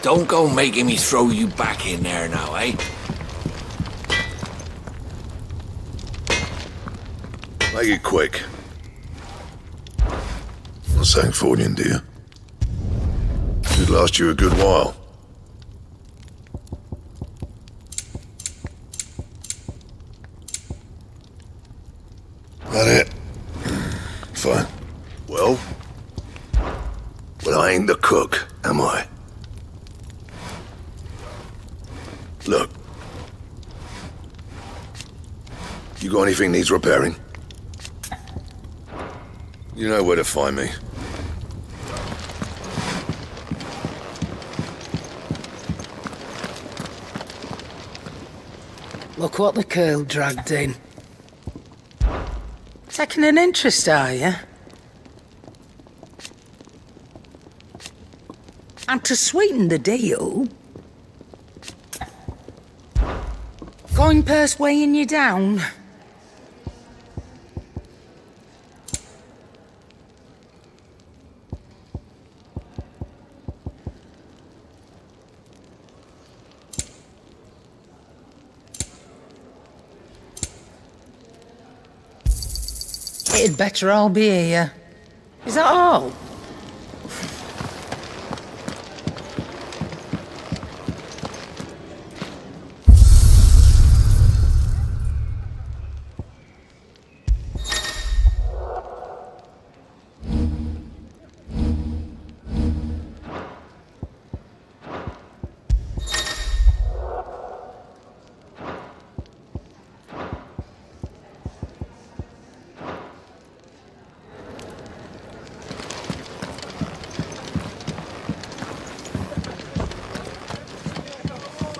don't go making me throw you back in there now, eh? Make it quick. Not saying fortune, do you? Should last you a good while. That it? Fine. Well, I ain't the cook, am I? Look. You got anything needs repairing? You know where to find me. Look what the curl dragged in. Taking an interest, are you? And to sweeten the deal, going purse weighing you down. It'd better all be here. Is that all?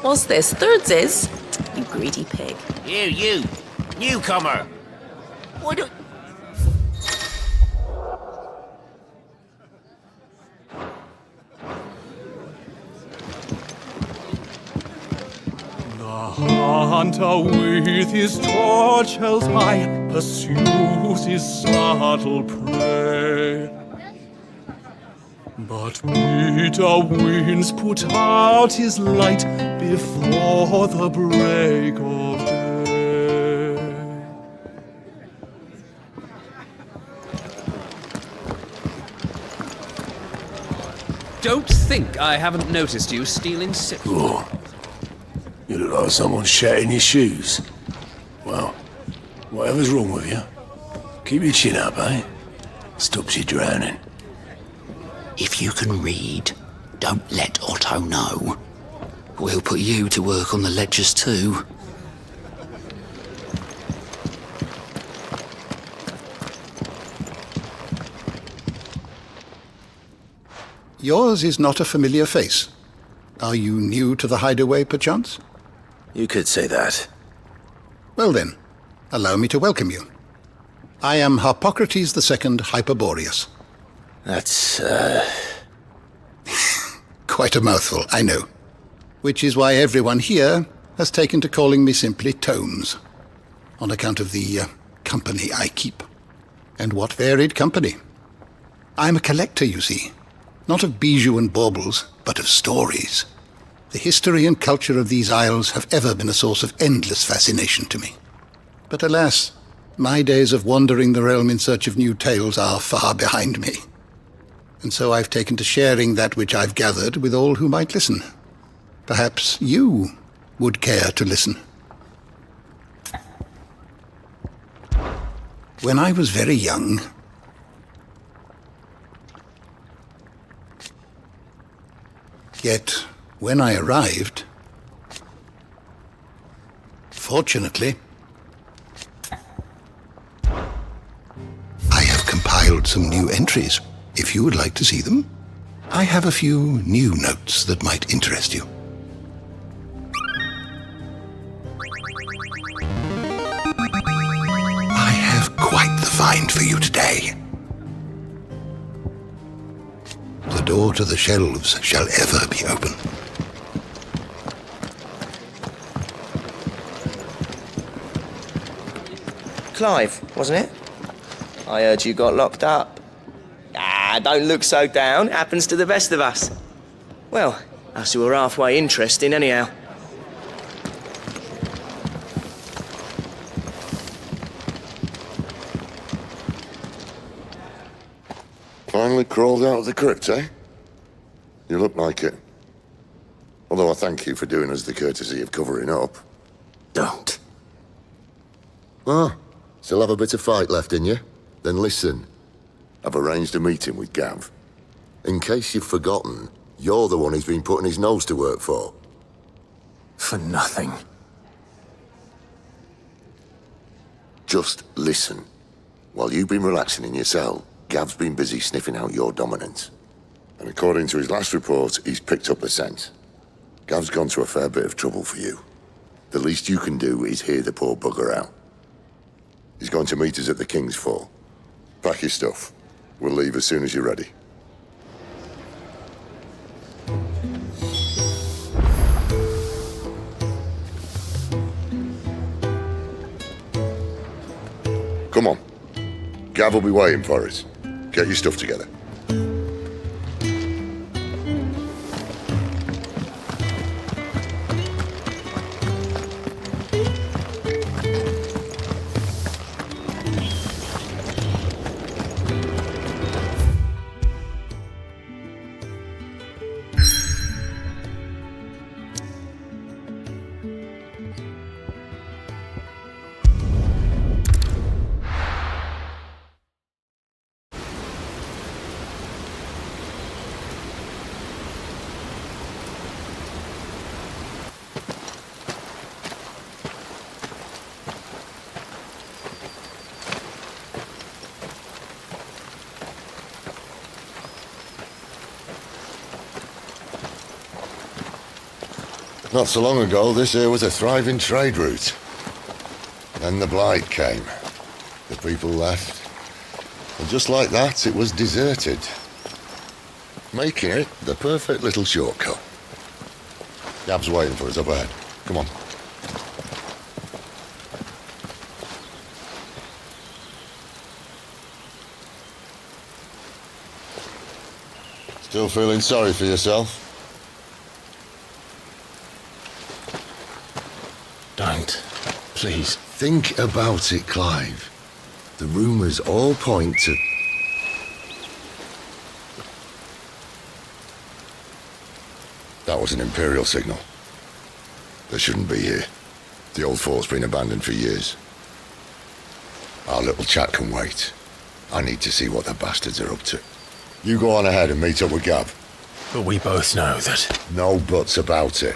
What's this? Thirdsies? You greedy pig. You, newcomer. Why do... The hunter with his torch held high pursues his subtle prey. But bitter winds put out his light before the break of day. Don't think I haven't noticed you stealing sips. Oh, you look like someone shat in your shoes. Well, whatever's wrong with you, keep your chin up, eh? Stops you drowning. If you can read, don't let Otto know. We'll put you to work on the ledgers too. Yours is not a familiar face. Are you new to the hideaway, perchance? You could say that. Well then, allow me to welcome you. I am Harpocrates II Hyperboreus. That's, Quite a mouthful, I know. Which is why everyone here has taken to calling me simply Tomes, on account of the company I keep. And what varied company. I'm a collector, you see. Not of bijou and baubles, but of stories. The history and culture of these isles have ever been a source of endless fascination to me. But alas, my days of wandering the realm in search of new tales are far behind me. And so I've taken to sharing that which I've gathered with all who might listen. Perhaps you would care to listen. When I was very young, yet when I arrived, fortunately, I have compiled some new entries. If you would like to see them, I have a few new notes that might interest you. I have quite the find for you today. The door to the shelves shall ever be open. Clive, wasn't it? I heard you got locked up. Ah, don't look so down. Happens to the best of us. Well, Us who are halfway interesting, anyhow. Finally crawled out of the crypt, eh? You look like it. Although I thank you for doing us the courtesy of covering up. Don't. Ah, still have a bit of fight left in you? Then listen. I've arranged a meeting with Gav. In case you've forgotten, you're the one he's been putting his nose to work for. For nothing. Just listen. While you've been relaxing in your cell, Gav's been busy sniffing out your dominance. And according to his last report, he's picked up the scent. Gav's gone to a fair bit of trouble for you. The least you can do is hear the poor bugger out. He's going to meet us at the King's Fall. Pack your stuff. We'll leave as soon as you're ready. Come on. Gav will be waiting for us. Get your stuff together. Not so long ago, this here was a thriving trade route. Then the Blight came. The people left. And just like that, it was deserted. Making it the perfect little shortcut. Gav's waiting for us up ahead. Come on. Still feeling sorry for yourself? Don't. Please. Think about it, Clive. The rumours all point to... That was an Imperial signal. They shouldn't be here. The old fort's been abandoned for years. Our little chat can wait. I need to see what the bastards are up to. You go on ahead and meet up with Gav. But we both know that... No buts about it.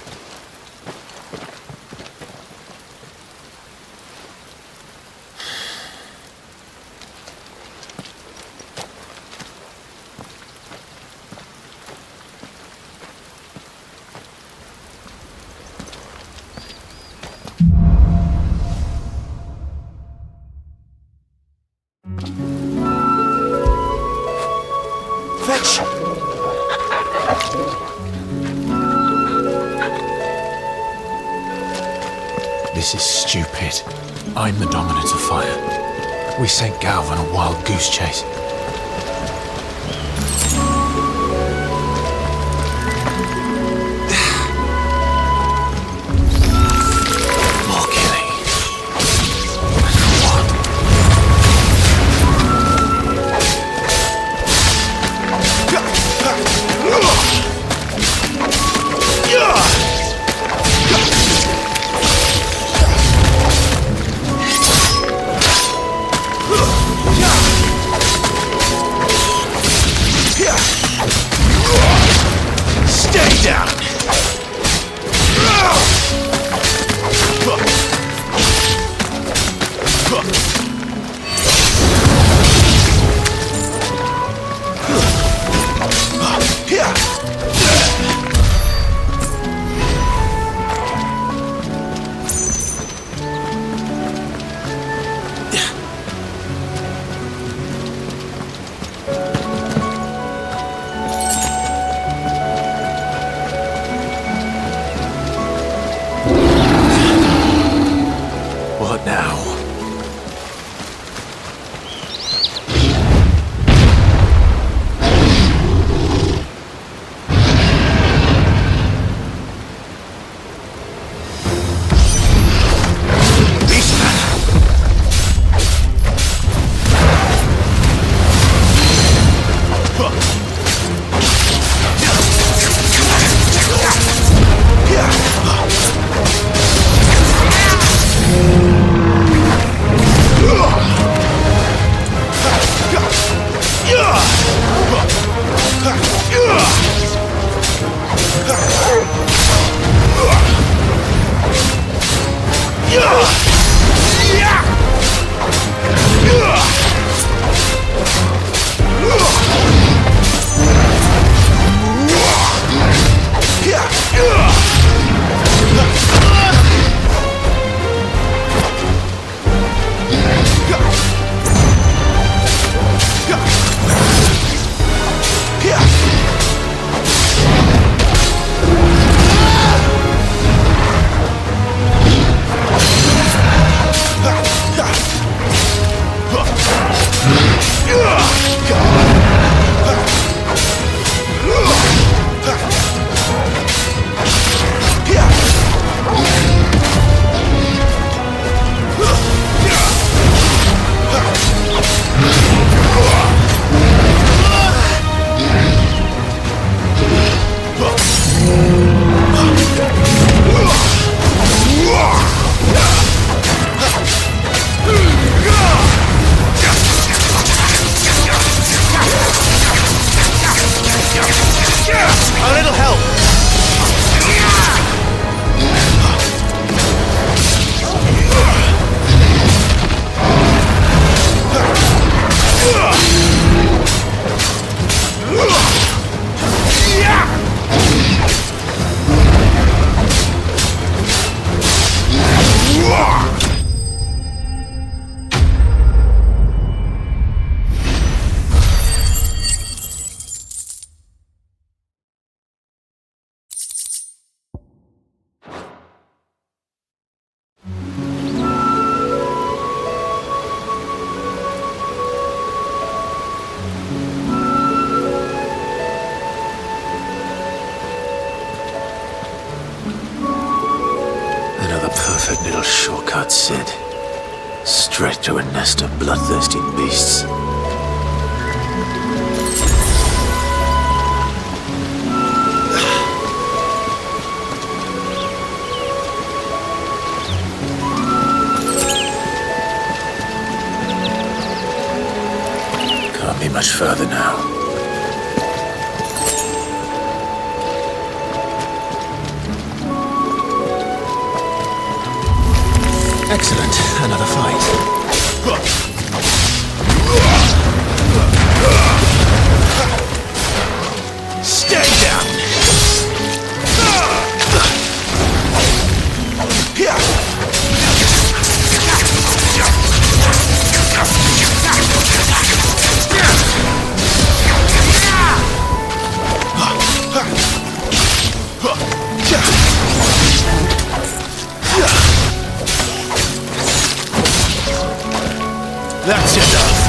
This is stupid. I'm the dominant of fire. We sent Gav on a wild goose chase. More killing. Stay down! What now? threat to a nest of bloodthirsty beasts. Can't be much further now. Excellent. Another fight. Stay down! That's enough.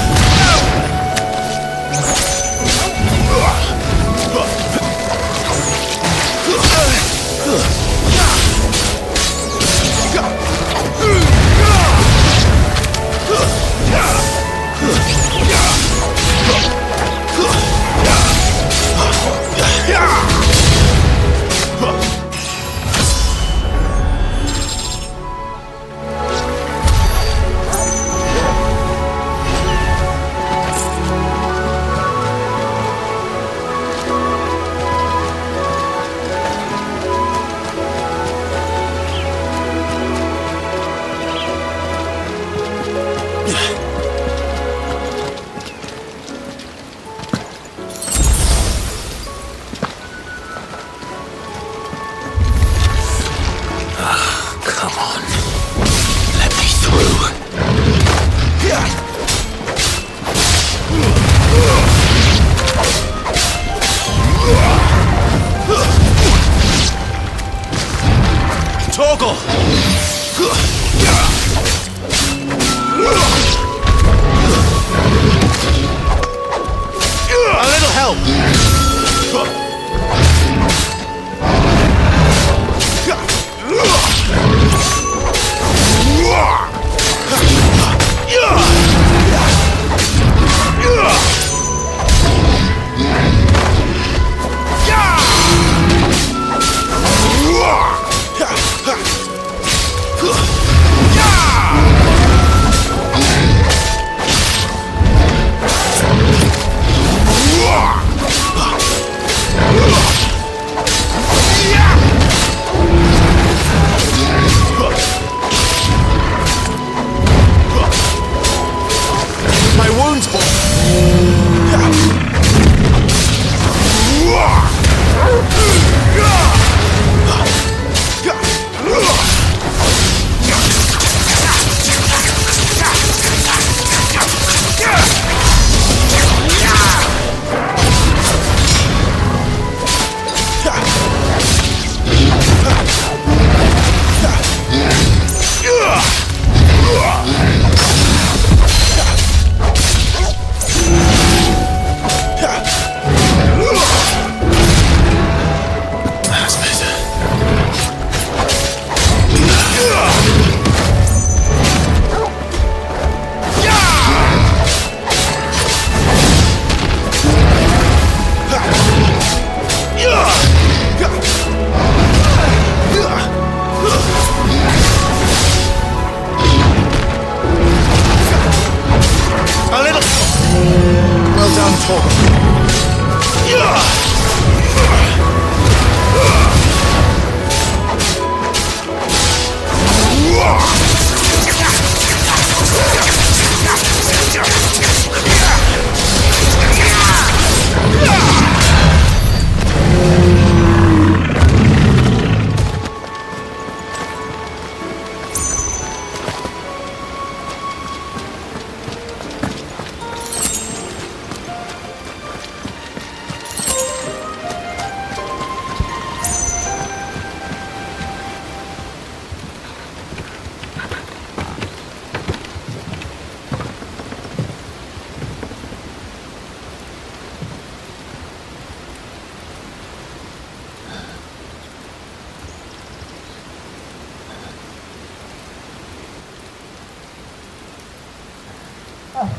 What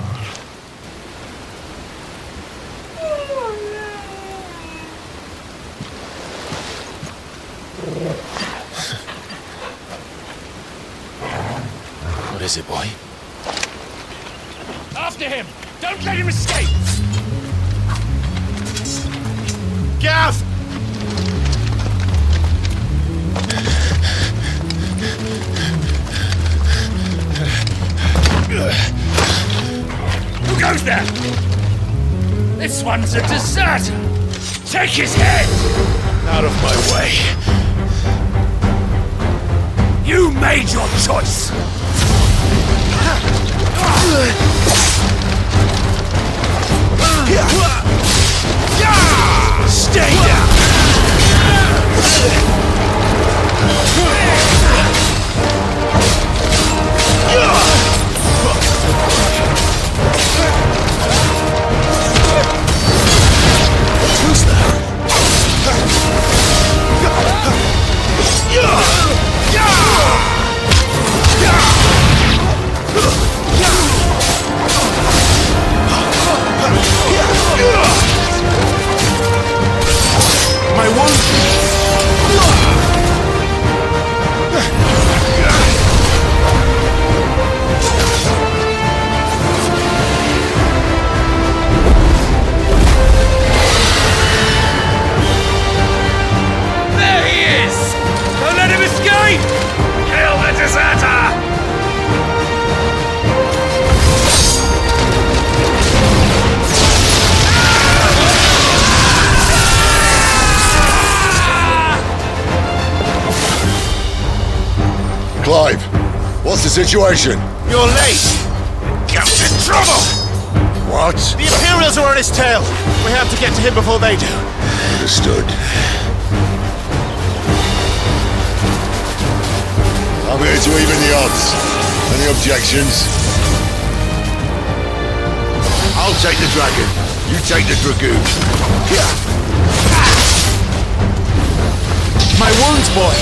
is it, boy? After him! Don't let him escape! Gav! Who goes there? This one's a deserter! Take his head! Out of my way. You made your choice! Stay down! Who's that? My one. There he is! Don't let him escape! Kill the deserter! Clive, what's the situation? You're late! Captain Trouble! What? The Imperials are on his tail! We have to get to him before they do. Understood. I'm here to even the odds. Any objections? I'll take the dragon. You take the dragoon. My wounds, boy!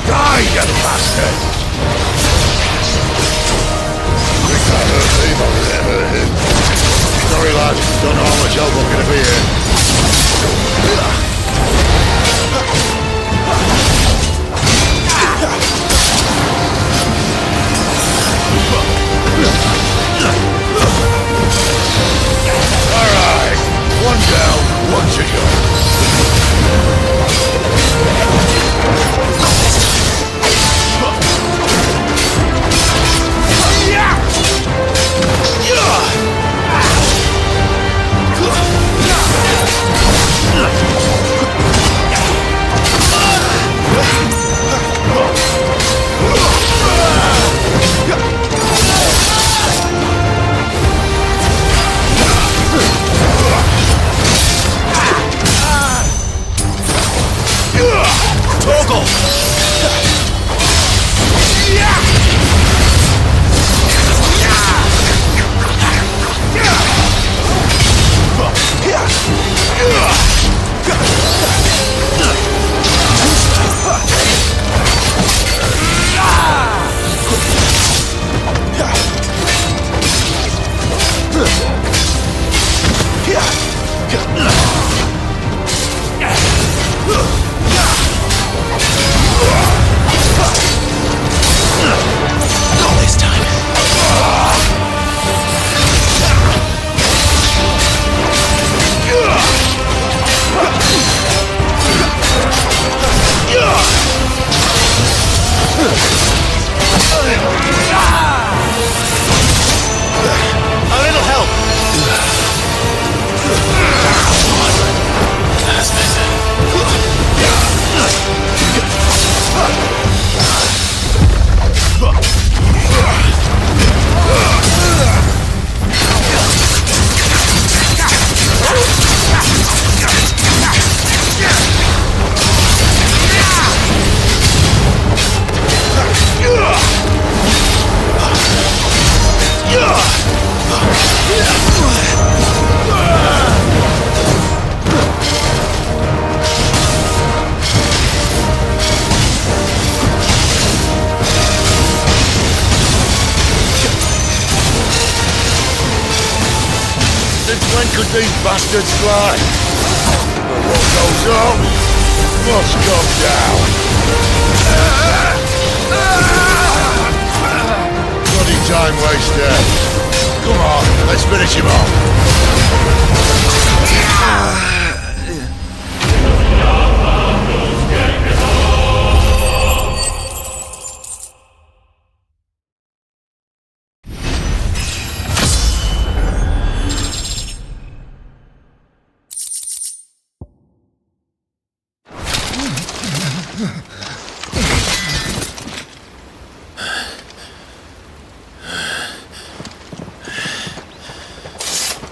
Die, you bastard! Sorry, lad. Don't know how much help I'm gonna be here. Alright, one down, one to go. A little help! When could these bastards fly? But what goes up must come down. Bloody time waster. Come on, let's finish him off.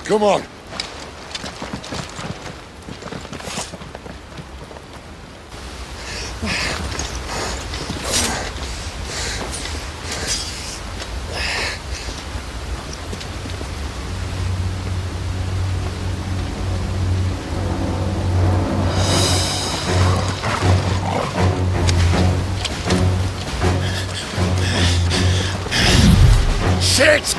Come on. Shit!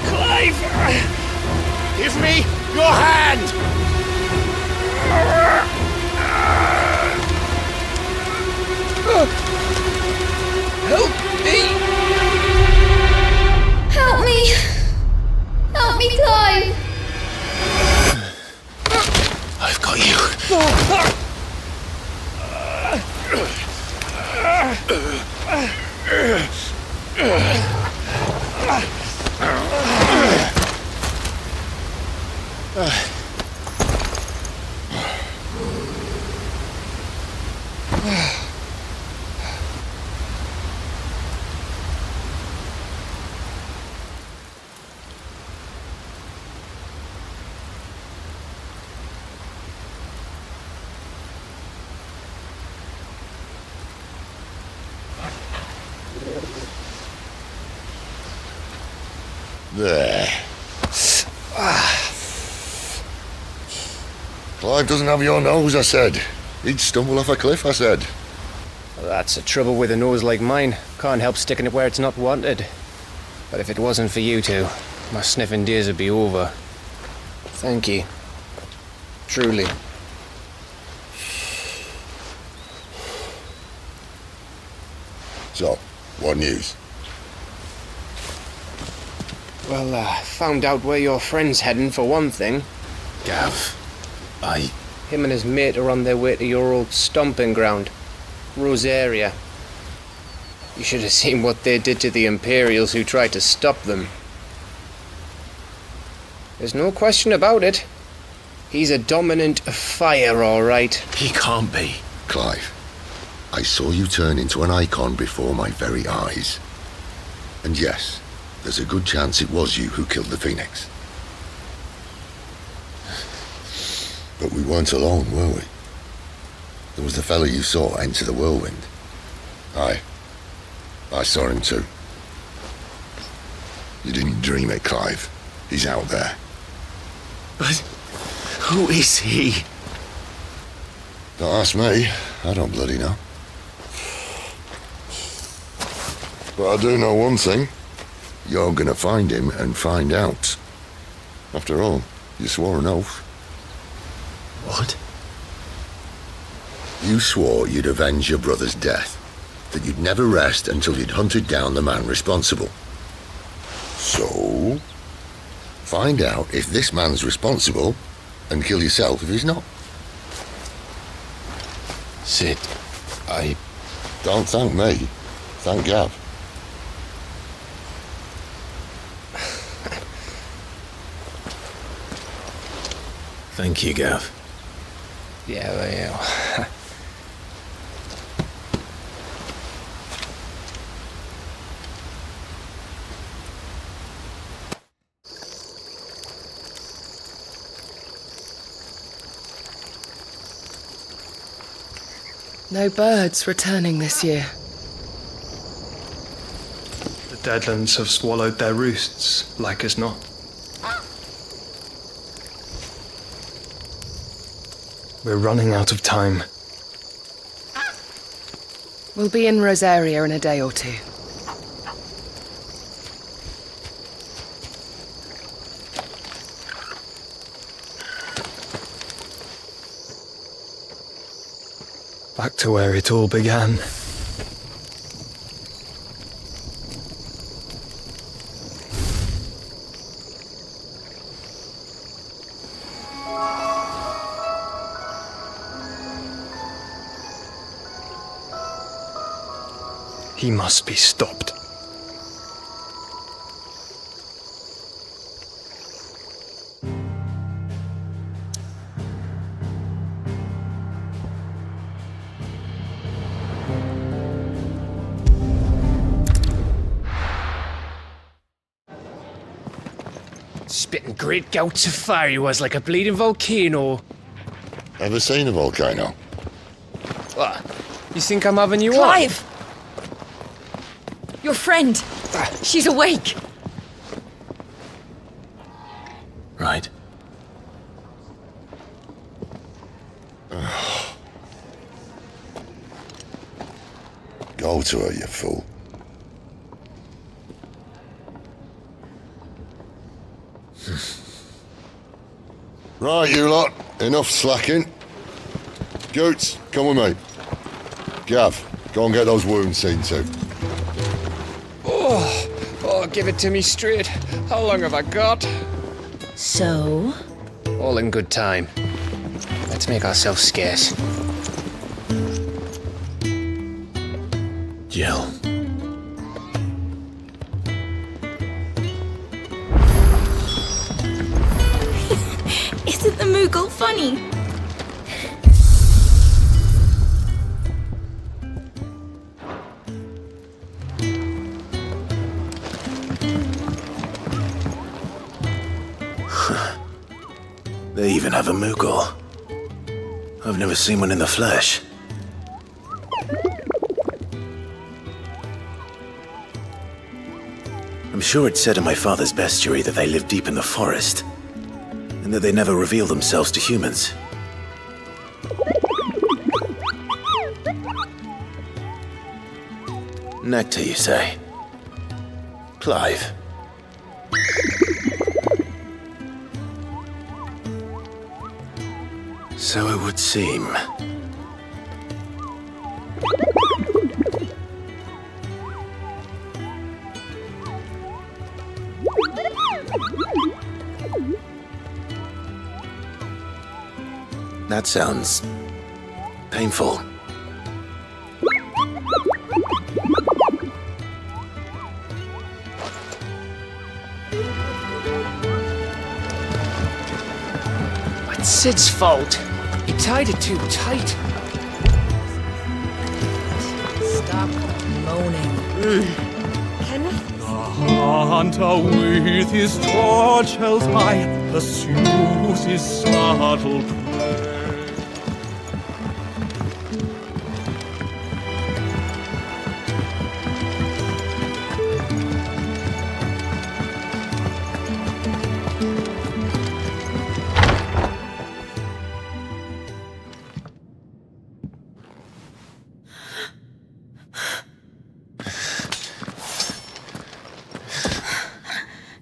Clive! Give me your hand! Help me! Help me! Help me, Clive! I've got you. There. Clive doesn't have your nose, I said. He'd stumble off a cliff, I said. Well, that's the trouble with a nose like mine. Can't help sticking it where it's not wanted. But if it wasn't for you two, my sniffing days would be over. Thank you. Truly. So, what news? Well, found out where your friend's heading for one thing. Gav, Him and his mate are on their way to your old stomping ground, Rosaria. You should have seen what they did to the Imperials who tried to stop them. There's no question about it. He's a dominant fire, all right. He can't be. Clive, I saw you turn into an Eikon before my very eyes. And yes, there's a good chance it was you who killed the Phoenix. But we weren't alone, were we? There was the fellow you saw enter the whirlwind. I saw him too. You didn't dream it, Clive. He's out there. But who is he? Don't ask me. I don't bloody know. But I do know one thing. You're gonna find him and find out. After all, you swore an oath. What? You swore you'd avenge your brother's death, that you'd never rest until you'd hunted down the man responsible. So, find out if this man's responsible, and kill yourself if he's not. Sid, Don't thank me. Thank Gav. Thank you, Gav. Yeah, well. No birds returning this year. The Deadlands have swallowed their roosts, like as not. We're running out of time. We'll be in Rosaria in a day or two. Back to where it all began. He must be stopped. Spitting great gouts of fire he was, like a bleeding volcano. Ever seen a volcano? What? You think I'm having you Clive! Your friend! She's awake! Right. Go to her, you fool. Right, you lot. Enough slacking. Goots, come with me. Gav, go and get those wounds seen to. Oh, give it to me straight. How long have I got? So? All in good time. Let's make ourselves scarce. Jill. Isn't the Moogle funny? They even have a Moogle. I've never seen one in the flesh. I'm sure it said in my father's bestiary that they live deep in the forest, and that they never reveal themselves to humans. Nectar, you say? Clive. So it would seem. That sounds painful. It's Sid's fault. He tied it too tight. Stop moaning. The hunter with his torch held high pursues his startled prey.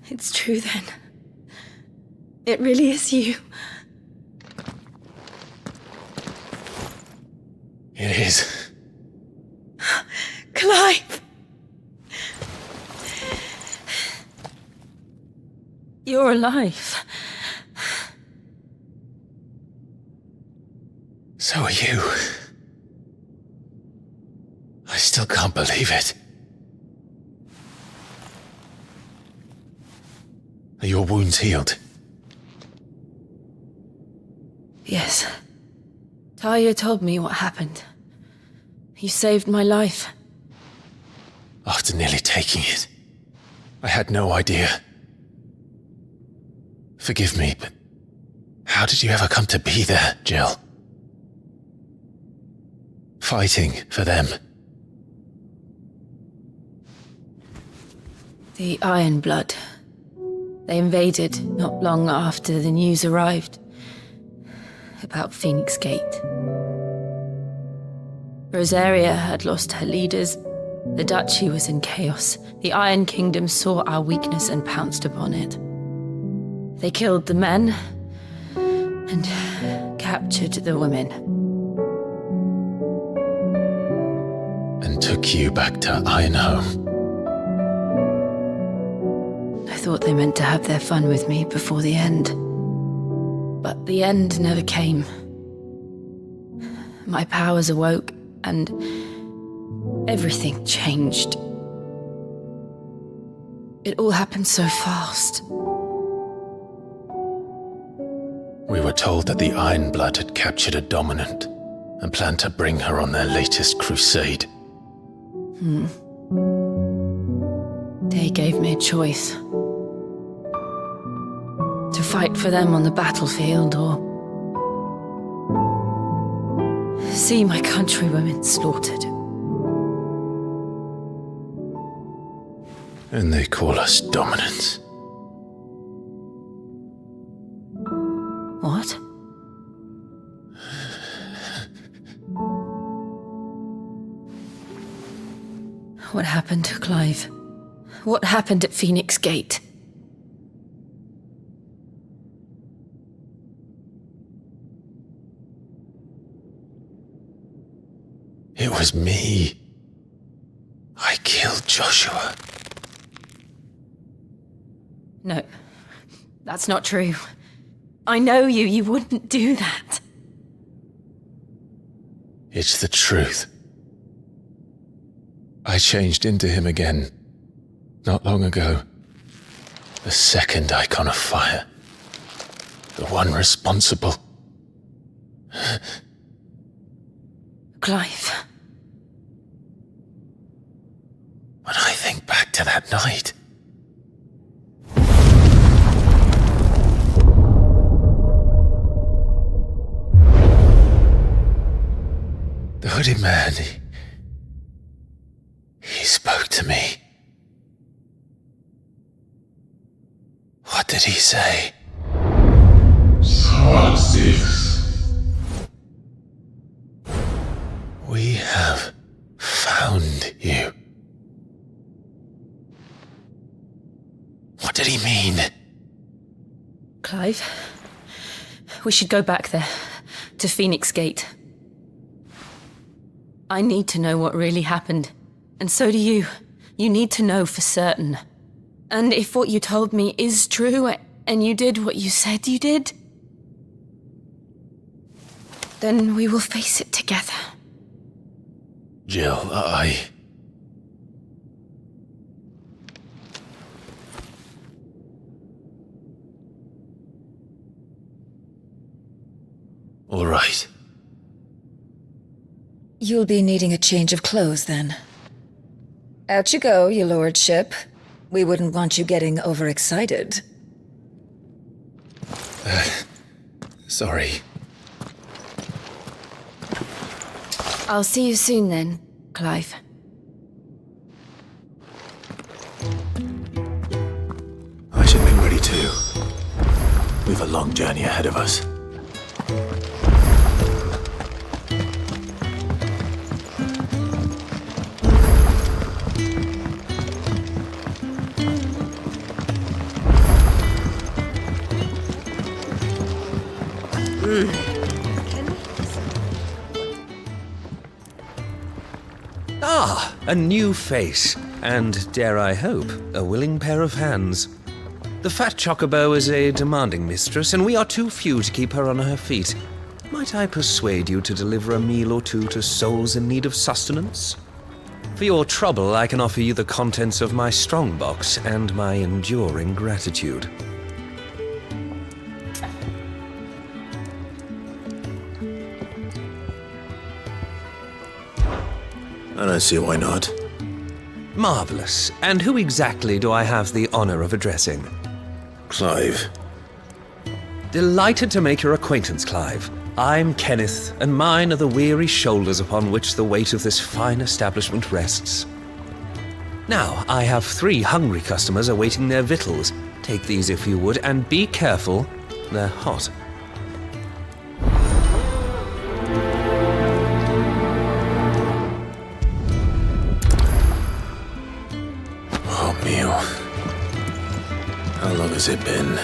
It's true then. It really is you. It is. Clive! You're alive. So are you. I still can't believe it. Are your wounds healed? Yes. Talia told me what happened. You saved my life. After nearly taking it, I had no idea. Forgive me, but how did you ever come to be there, Jill? fighting for them. The Iron Blood. They invaded not long after the news arrived about Phoenix Gate. Rosaria had lost her leaders. The Duchy was in chaos. The Iron Kingdom saw our weakness and pounced upon it. They killed the men and captured the women. And took you back to Ironhome. I thought they meant to have their fun with me before the end. But the end never came. My powers awoke, and everything changed. It all happened so fast. We were told that the Iron Blood had captured a dominant and planned to bring her on their latest crusade. They gave me a choice. To fight for them on the battlefield, or see my countrywomen slaughtered. And they call us dominants. What? What happened to Clive? What happened at Phoenix Gate? It was me. I killed Joshua. No, that's not true. I know you. You wouldn't do that. It's the truth. I changed into him again, not long ago. The second Eikon of Fire. The one responsible. Clive. When I think back to that night... The hooded man, he spoke to me. What did he say? We have found you. What did he mean? Clive, we should go back there, to Phoenix Gate. I need to know what really happened, and so do you. You need to know for certain. And if what you told me is true, and you did what you said you did, then we will face it together. Jill, All right. You'll be needing a change of clothes, then. Out you go, your lordship. We wouldn't want you getting overexcited. Sorry. I'll see you soon then, Clive. I should be ready too. We've a long journey ahead of us. Ah, a new face, and, dare I hope, a willing pair of hands. The fat chocobo is a demanding mistress, and we are too few to keep her on her feet. Might I persuade you to deliver a meal or two to souls in need of sustenance? For your trouble, I can offer you the contents of my strongbox and my enduring gratitude. I don't see why not. Marvelous. And who exactly do I have the honor of addressing? Clive. Delighted to make your acquaintance, Clive. I'm Kenneth, and mine are the weary shoulders upon which the weight of this fine establishment rests. Now, I have 3 hungry customers awaiting their victuals. Take these if you would, and be careful, they're hot. Oh, meal. How long has it been?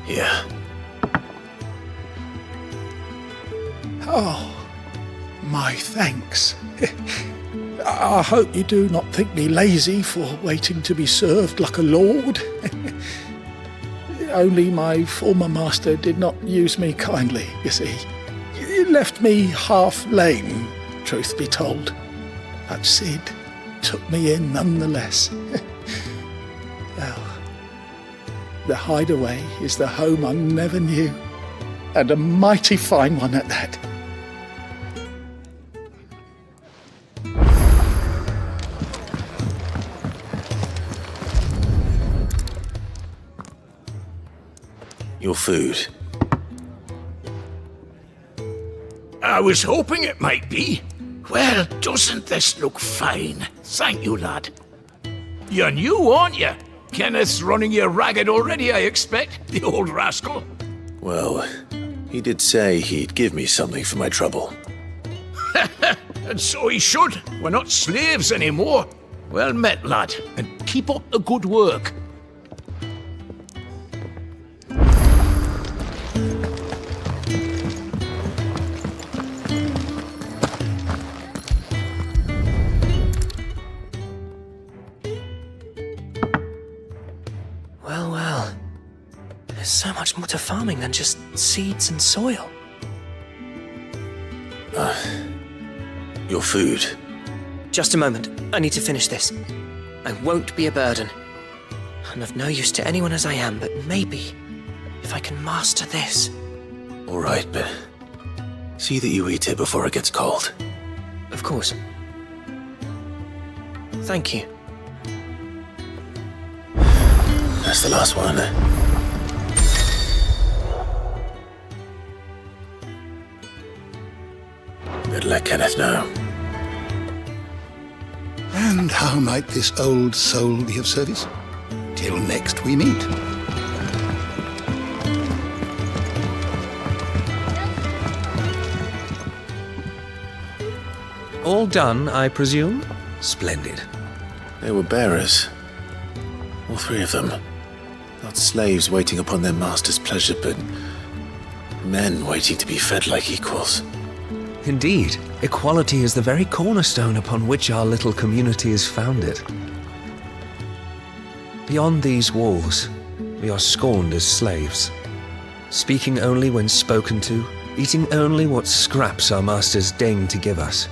Here. Oh, my thanks. I hope you do not think me lazy for waiting to be served like a lord. Only my former master did not use me kindly, you see. He left me half lame, truth be told. But Sid took me in nonetheless. Well, the hideaway is the home I never knew, and a mighty fine one at that. Your food. I was hoping it might be. Well, doesn't this look fine? Thank you, lad. You're new, aren't you? Kenneth's running you ragged already, I expect, the old rascal. Well, he did say he'd give me something for my trouble. And so he should. We're not slaves anymore. Well met, lad, and keep up the good work. Well. There's so much more to farming than just seeds and soil. Your food. Just a moment. I need to finish this. I won't be a burden. I'm of no use to anyone as I am, but maybe if I can master this. All right, but see that you eat it before it gets cold. Of course. Thank you. That's the last one. Good luck, Kenneth, now. And how might this old soul be of service? Till next we meet. All done, I presume? Splendid. They were bearers. All 3 of them. Not slaves waiting upon their master's pleasure, but men waiting to be fed like equals. Indeed, equality is the very cornerstone upon which our little community is founded. Beyond these walls, we are scorned as slaves, speaking only when spoken to, eating only what scraps our masters deign to give us.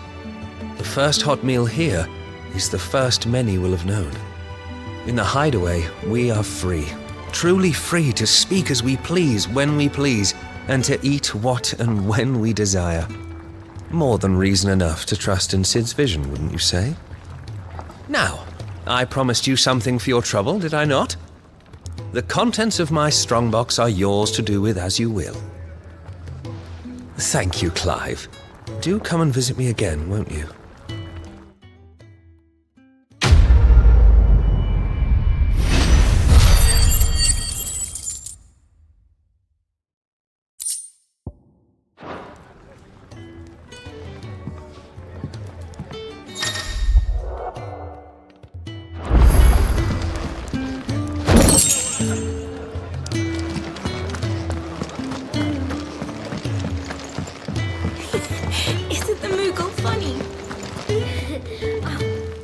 The first hot meal here is the first many will have known. In the hideaway, we are free, truly free to speak as we please, when we please, and to eat what and when we desire. More than reason enough to trust in Sid's vision, wouldn't you say? Now, I promised you something for your trouble, did I not? The contents of my strongbox are yours to do with as you will. Thank you, Clive. Do come and visit me again, won't you?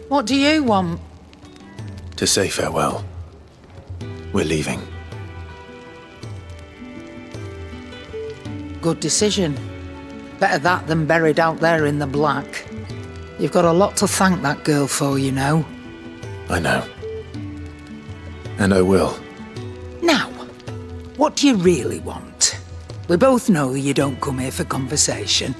What do you want? To say farewell. We're leaving. Good decision. Better that than buried out there in the black. You've got a lot to thank that girl for, you know. I know. And I will. Now, what do you really want? We both know you don't come here for conversation.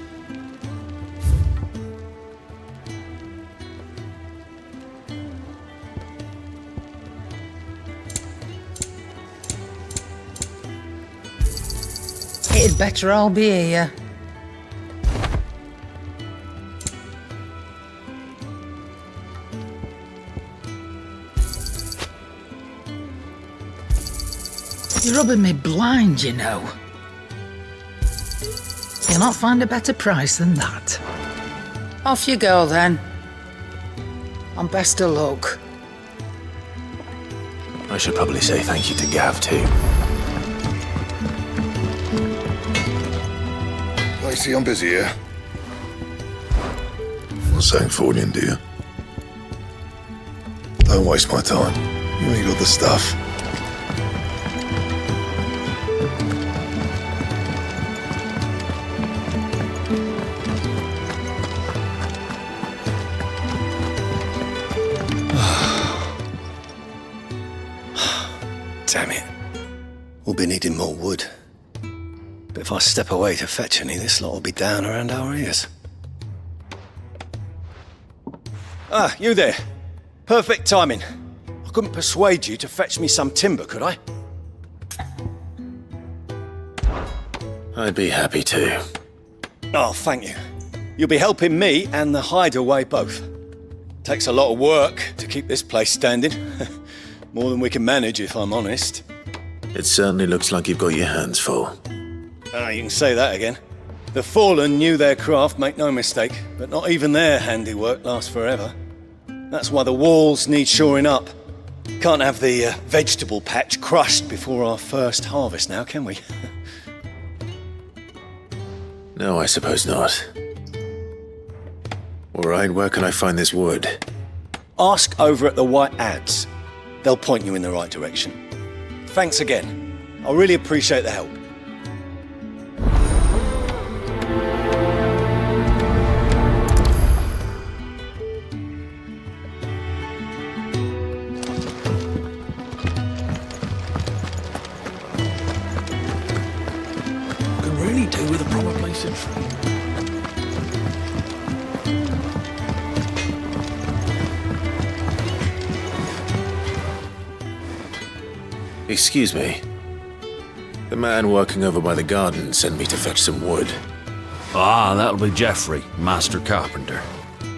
better I'll be here. You're rubbing me blind, you know. You'll not find a better price than that. Off you go, then. And best of luck. I should probably say thank you to Gav, too. I see I'm busy here. What's saying for you, dear? Don't waste my time. You need all the stuff. Damn it. We'll be needing more wood. But if I step away to fetch any, this lot will be down around our ears. Ah, you there. Perfect timing. I couldn't persuade you to fetch me some timber, could I? I'd be happy to. Oh, thank you. You'll be helping me and the hideaway both. Takes a lot of work to keep this place standing. More than we can manage, if I'm honest. It certainly looks like you've got your hands full. Ah, you can say that again. The Fallen knew their craft, make no mistake, but not even their handiwork lasts forever. That's why the walls need shoring up. Can't have the vegetable patch crushed before our first harvest now, can we? No, I suppose not. All right, where can I find this wood? Ask over at the White Ads. They'll point you in the right direction. Thanks again. I really appreciate the help. Can really do with a proper place of trade. Excuse me. The man working over by the garden sent me to fetch some wood. Ah, that'll be Geoffrey, master carpenter.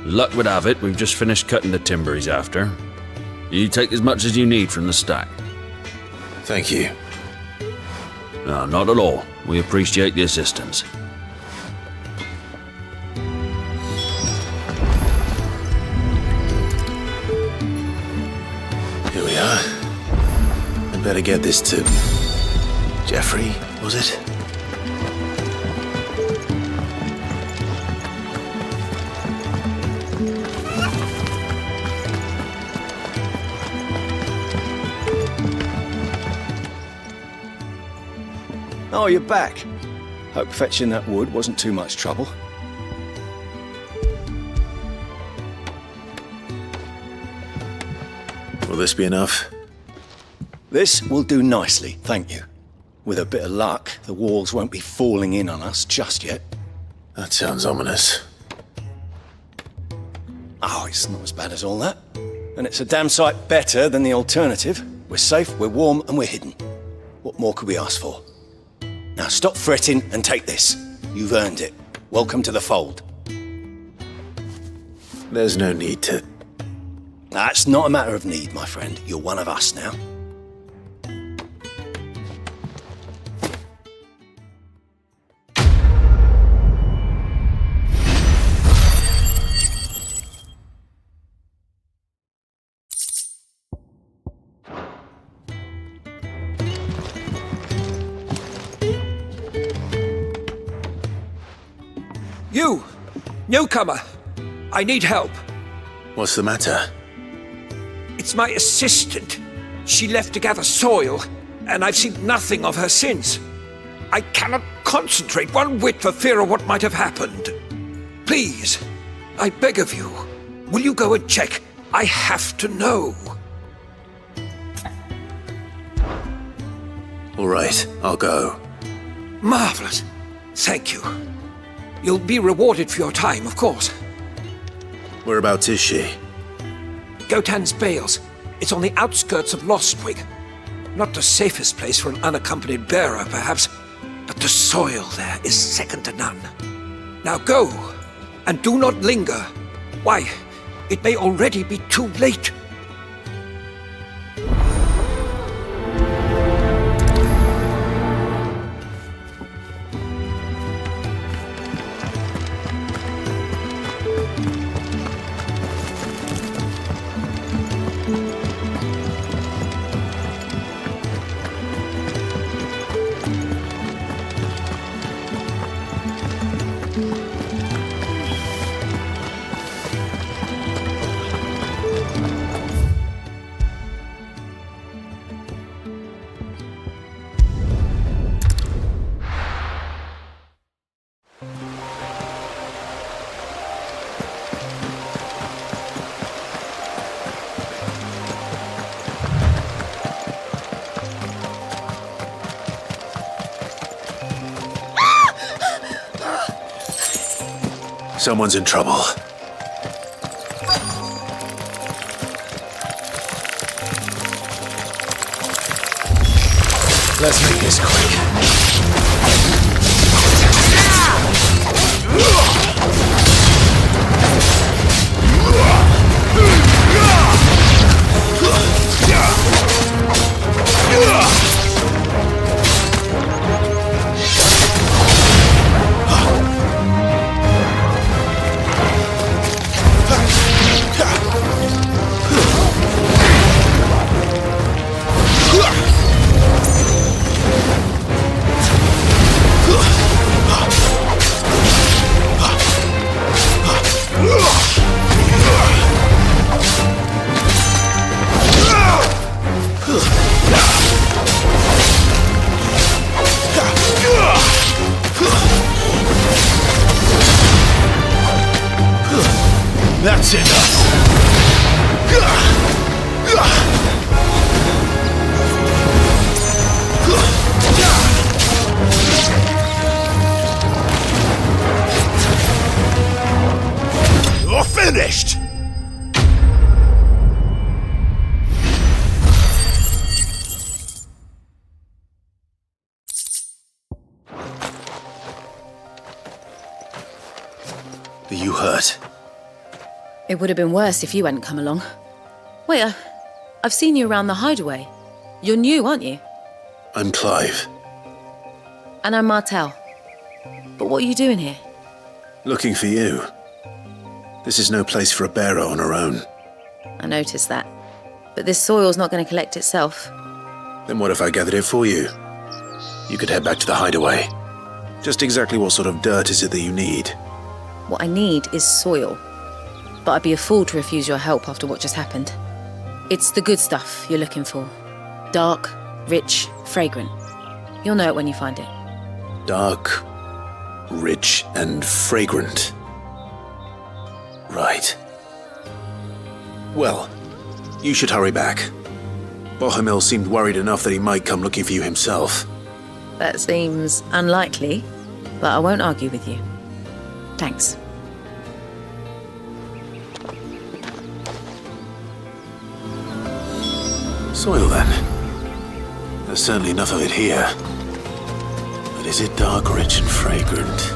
Luck would have it, we've just finished cutting the timber he's after. You take as much as you need from the stack. Thank you. No, not at all. We appreciate the assistance. Here we are. I'd better get this to Geoffrey, was it? Oh, you're back. Hope fetching that wood wasn't too much trouble. Will this be enough? This will do nicely, thank you. With a bit of luck, the walls won't be falling in on us just yet. That sounds ominous. Oh, it's not as bad as all that. And it's a damn sight better than the alternative. We're safe, we're warm, and we're hidden. What more could we ask for? Now stop fretting and take this. You've earned it. Welcome to the fold. There's no need to... That's not a matter of need, my friend. You're one of us now. You! Newcomer! I need help. What's the matter? It's my assistant. She left to gather soil, and I've seen nothing of her since. I cannot concentrate one whit for fear of what might have happened. Please, I beg of you, will you go and check? I have to know. All right, I'll go. Marvelous. Thank you. You'll be rewarded for your time, of course. Whereabouts is she? Gotan's Bales. It's on the outskirts of Lostwing. Not the safest place for an unaccompanied bearer, perhaps. but the soil there is second to none. Now go, and do not linger. Why, it may already be too late. Someone's in trouble. Let's make this quick. That's enough. You're finished. Are you hurt? It would have been worse if you hadn't come along. Wait, I've seen you around the hideaway. You're new, aren't you? I'm Clive. And I'm Martel. But what are you doing here? Looking for you. This is no place for a bearer on her own. I noticed that. But this soil's not going to collect itself. Then what if I gathered it for you? You could head back to the hideaway. Just exactly what sort of dirt is it that you need? What I need is soil. But I'd be a fool to refuse your help after what just happened. It's the good stuff you're looking for. Dark, rich, fragrant. You'll know it when you find it. Dark, rich, and fragrant. Right. Well, you should hurry back. Bohemil seemed worried enough that he might come looking for you himself. That seems unlikely, but I won't argue with you. Thanks. Soil, then. There's certainly enough of it here. But is it dark, rich, and fragrant?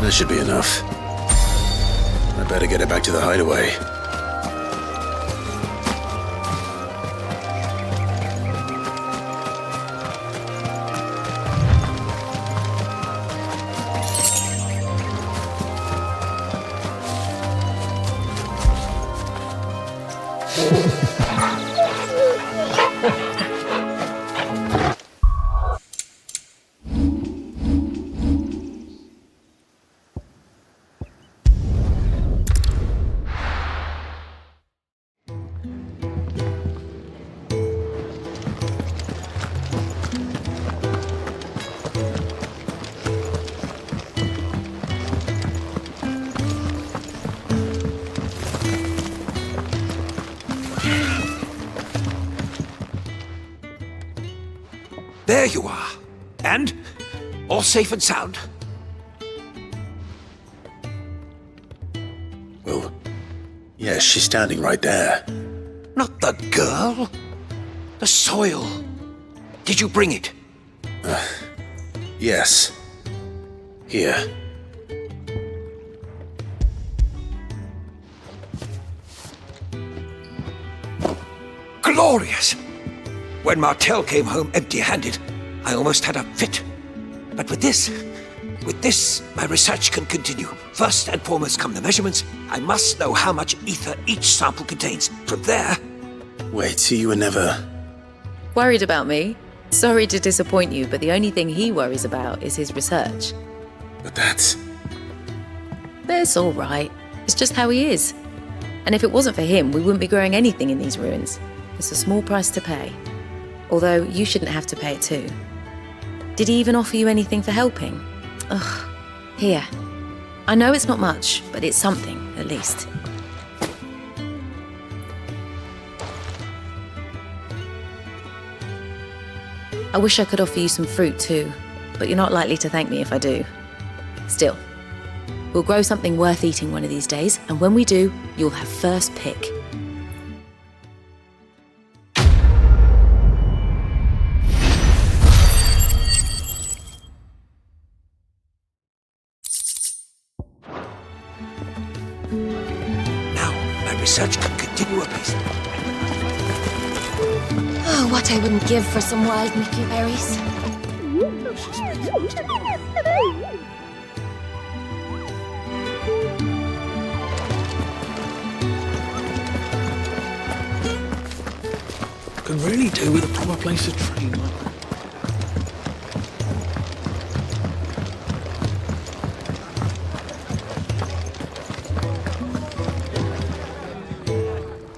That should be enough. I better get it back to the hideaway. There you are. And all safe and sound. Well, yes, she's standing right there. Not the girl. The soil. Did you bring it? Yes. Here. Glorious! When Martel came home empty-handed, I almost had a fit. But with this, my research can continue. First and foremost come the measurements. I must know how much ether each sample contains. From there... Wait, so you were never... Worried about me? Sorry to disappoint you, but the only thing he worries about is his research. But that's... That's all right. It's just how he is. And if it wasn't for him, we wouldn't be growing anything in these ruins. It's a small price to pay. Although, you shouldn't have to pay it too. Did he even offer you anything for helping? Ugh. Here. I know it's not much, but it's something, at least. I wish I could offer you some fruit too, but you're not likely to thank me if I do. Still, we'll grow something worth eating one of these days, and when we do, you'll have first pick. Research can continue apace. Oh, what I wouldn't give for some wild Mickey berries. Could really do with a proper place to train.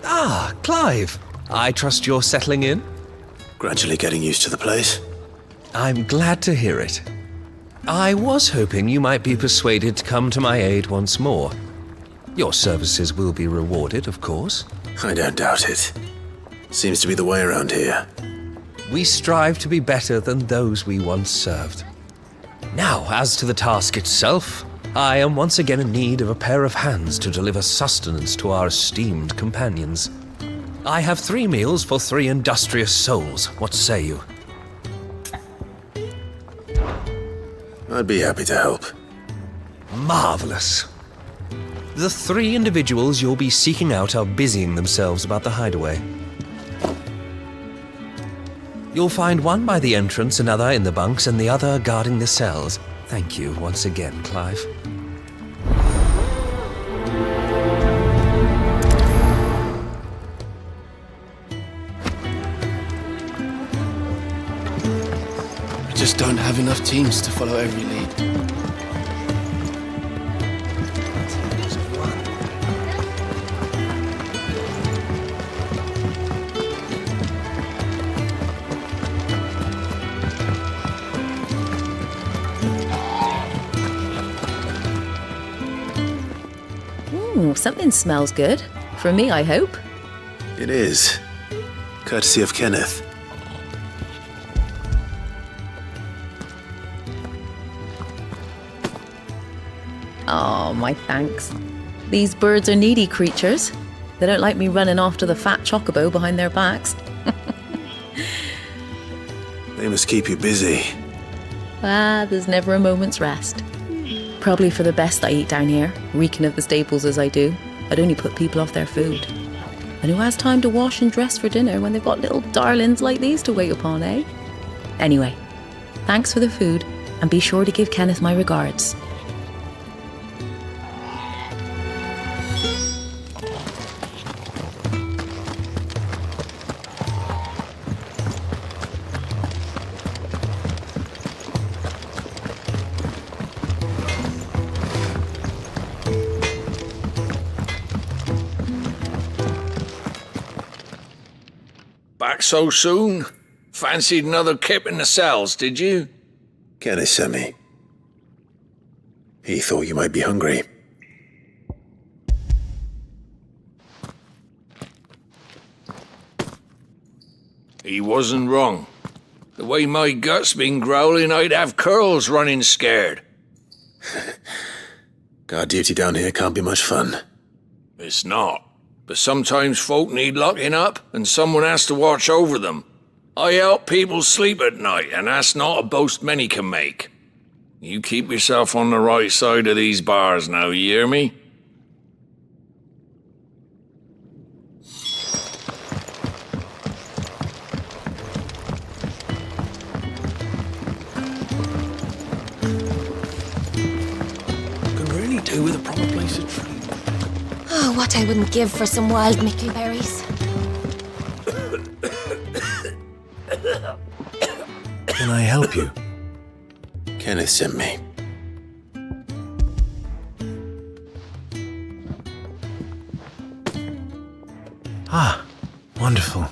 Ah, Clive. I trust you're settling in? Gradually getting used to the place. I'm glad to hear it. I was hoping you might be persuaded to come to my aid once more. Your services will be rewarded, of course. I don't doubt it. Seems to be the way around here. We strive to be better than those we once served. Now, as to the task itself, I am once again in need of a pair of hands to deliver sustenance to our esteemed companions. I have 3 meals for 3 industrious souls. What say you? I'd be happy to help. Marvelous. The 3 individuals you'll be seeking out are busying themselves about the hideaway. You'll find one by the entrance, another in the bunks, and the other guarding the cells. Thank you once again, Clive. We just don't have enough teams to follow every lead. Something smells good. For me, I hope. It is. Courtesy of Kenneth. Oh, my thanks. These birds are needy creatures. They don't like me running after the fat chocobo behind their backs. They must keep you busy. There's never a moment's rest. Probably for the best I eat down here, reeking of the staples as I do. I'd only put people off their food. And who has time to wash and dress for dinner when they've got little darlings like these to wait upon, eh? Anyway, thanks for the food, and be sure to give Kenneth my regards. Back so soon? Fancied another kip in the cells, did you? Kenneth sent me. He thought you might be hungry. He wasn't wrong. The way my gut's been growling, I'd have curls running scared. Guard duty down here can't be much fun. It's not. But sometimes folk need locking up, and someone has to watch over them. I help people sleep at night, and that's not a boast many can make. You keep yourself on the right side of these bars now, you hear me? Could really do with a proper place to train. Oh, what I wouldn't give for some wild mickleberries. Can I help you? Kenneth sent me. Ah, wonderful.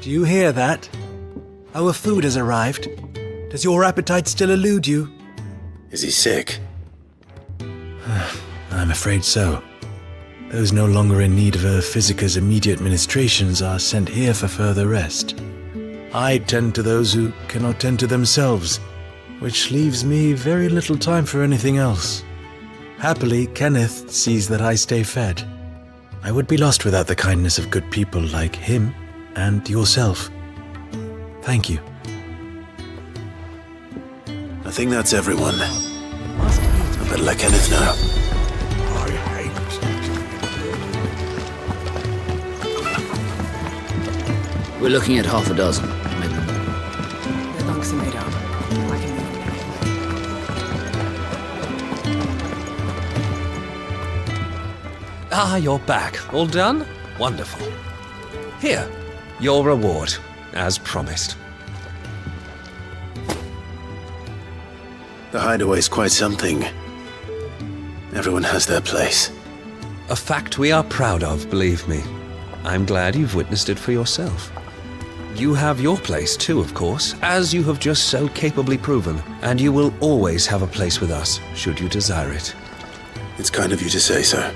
Do you hear that? Our food has arrived. Does your appetite still elude you? Is he sick? I'm afraid so. Those no longer in need of a physicker's immediate ministrations are sent here for further rest. I tend to those who cannot tend to themselves, which leaves me very little time for anything else. Happily, Kenneth sees that I stay fed. I would be lost without the kindness of good people like him and yourself. Thank you. I think that's everyone. I better let Kenneth know. We're looking at half a dozen, maybe more. The bunks are made up. I can move. Ah, you're back. All done? Wonderful. Here, your reward, as promised. The hideaway's quite something. Everyone has their place. A fact we are proud of, believe me. I'm glad you've witnessed it for yourself. You have your place too, of course, as you have just so capably proven, and you will always have a place with us, should you desire it. It's kind of you to say so.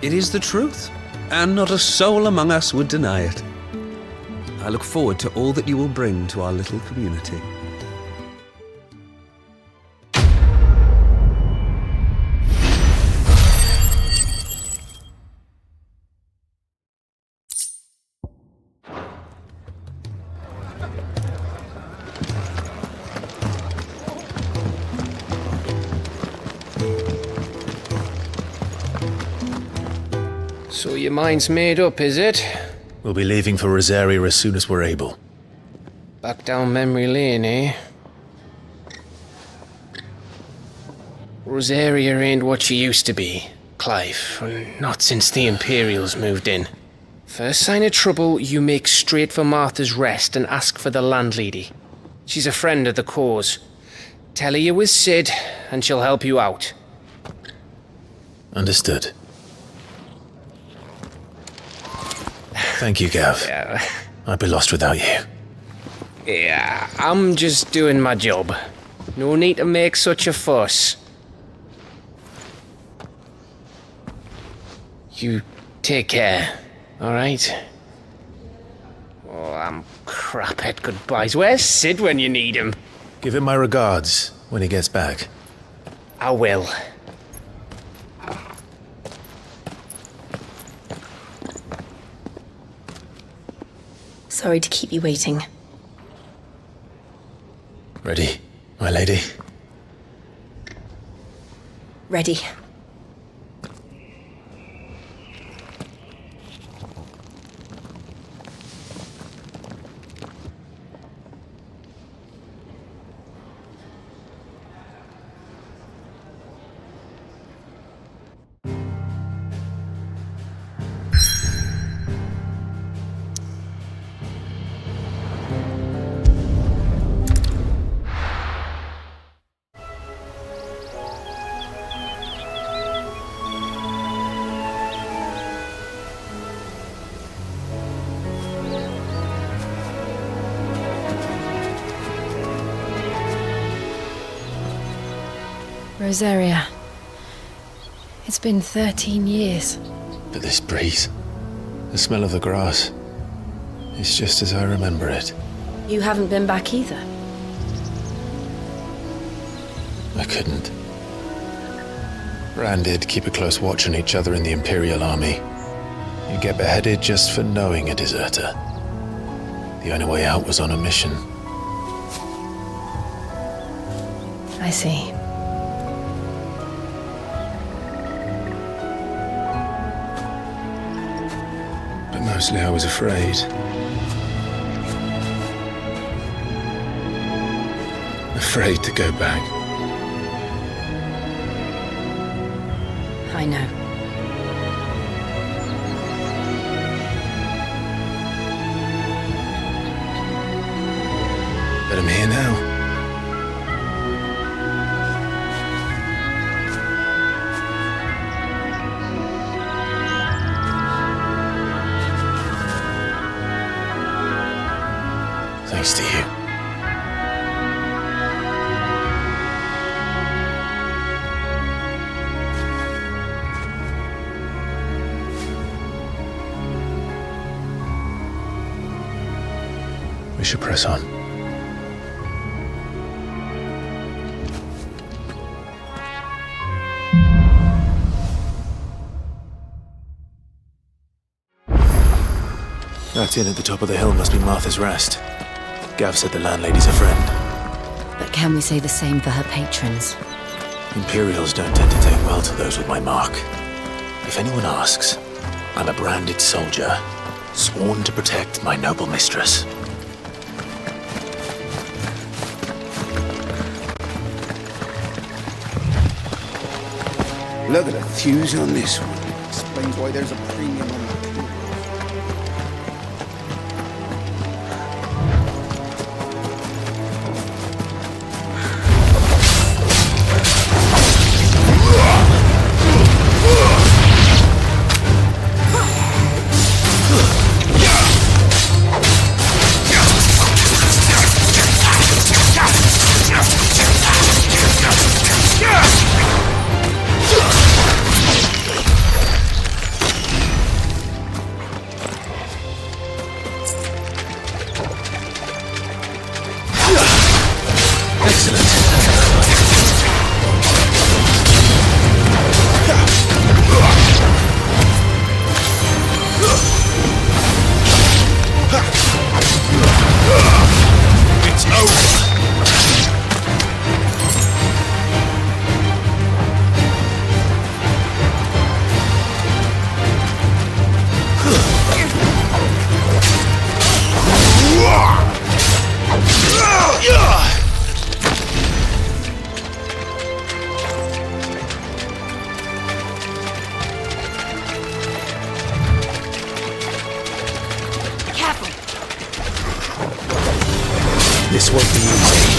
It is the truth, and not a soul among us would deny it. I look forward to all that you will bring to our little community. So your mind's made up, is it? We'll be leaving for Rosaria as soon as we're able. Back down memory lane, eh? Rosaria ain't what she used to be, Clive. Not since the Imperials moved in. First sign of trouble, you make straight for Martha's Rest and ask for the landlady. She's a friend of the cause. Tell her you was Sid, and she'll help you out. Understood. Thank you, Gav. Yeah. I'd be lost without you. Yeah, I'm just doing my job. No need to make such a fuss. You take care, alright? Oh, I'm crap at goodbyes. Where's Sid when you need him? Give him my regards when he gets back. I will. Sorry to keep you waiting. Ready, my lady? Ready. Rosaria. It's been 13 years. But this breeze, the smell of the grass, it's just as I remember it. You haven't been back either. I couldn't. Rand did keep a close watch on each other in the Imperial Army. You get beheaded just for knowing a deserter. The only way out was on a mission. I see. But mostly I was afraid. Afraid to go back. I know. But I'm here now. Thanks to you. We should press on. That inn at the top of the hill must be Martha's Rest. Gav said the landlady's a friend. But can we say the same for her patrons? Imperials don't tend to take well to those with my mark. If anyone asks, I'm a branded soldier, sworn to protect my noble mistress. Look at the fuse on this one. Explains why there's a premium on the fuel. This won't be easy.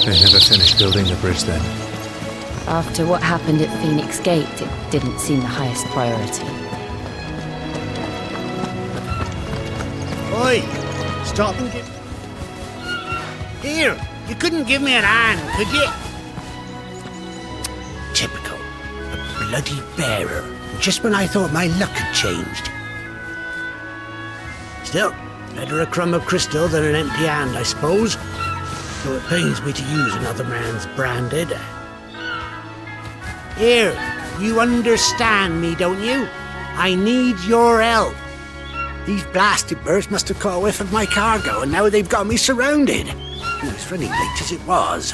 They never finished building the bridge then. After what happened at Phoenix Gate, it didn't seem the highest priority. Oi! Stop and give... Here! You couldn't give me an hand, could you? Typical. A bloody bearer. Just when I thought my luck had changed. Still, better a crumb of crystal than an empty hand, I suppose. Though it pains me to use another man's branded. Here, you understand me, don't you? I need your help. These blasted birds must have caught a whiff of my cargo, and now they've got me surrounded. It was running late as it was.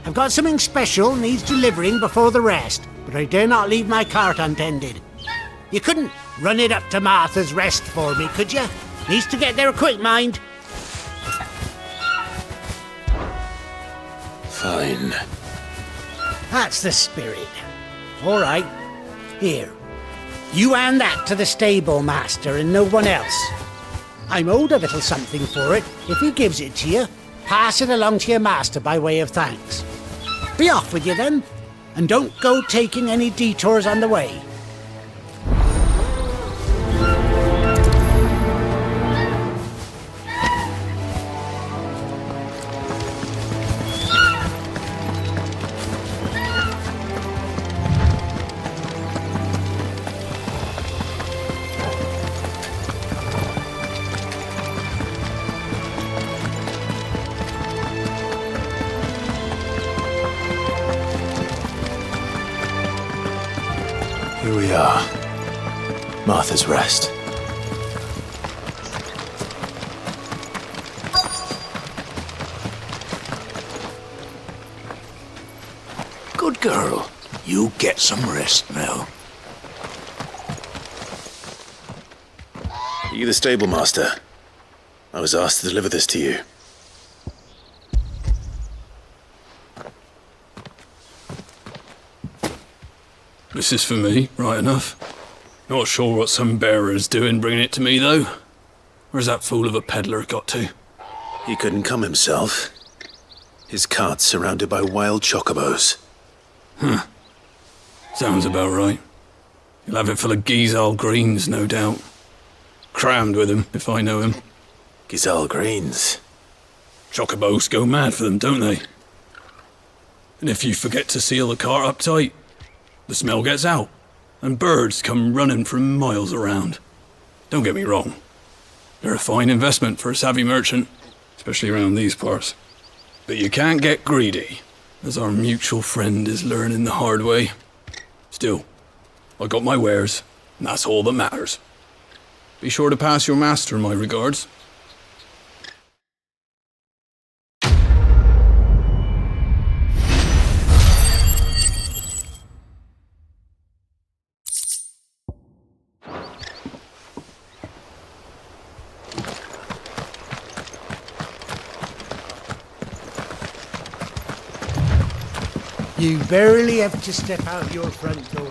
I've got something special needs delivering before the rest, but I dare not leave my cart untended. You couldn't run it up to Martha's Rest for me, could you? Needs to get there quick, mind. Fine. That's the spirit. All right. Here. You hand that to the stable master and no one else. I'm owed a little something for it. If he gives it to you, pass it along to your master by way of thanks. Be off with you then, and don't go taking any detours on the way. Here we are. Martha's Rest. Good girl. You get some rest now. Are you the stable master? I was asked to deliver this to you. This is for me, right enough. Not sure what some bearer's doing bringing it to me, though. Where's that fool of a peddler got to? He couldn't come himself. His cart's surrounded by wild chocobos. Huh. Sounds about right. He'll have it full of Gizal greens, no doubt. Crammed with him, if I know him. Gizal greens? Chocobos go mad for them, don't they? And if you forget to seal the cart up tight, the smell gets out, and birds come running from miles around. Don't get me wrong. They're a fine investment for a savvy merchant, especially around these parts. But you can't get greedy, as our mutual friend is learning the hard way. Still, I got my wares, and that's all that matters. Be sure to pass your master my regards. You barely have to step out your front door.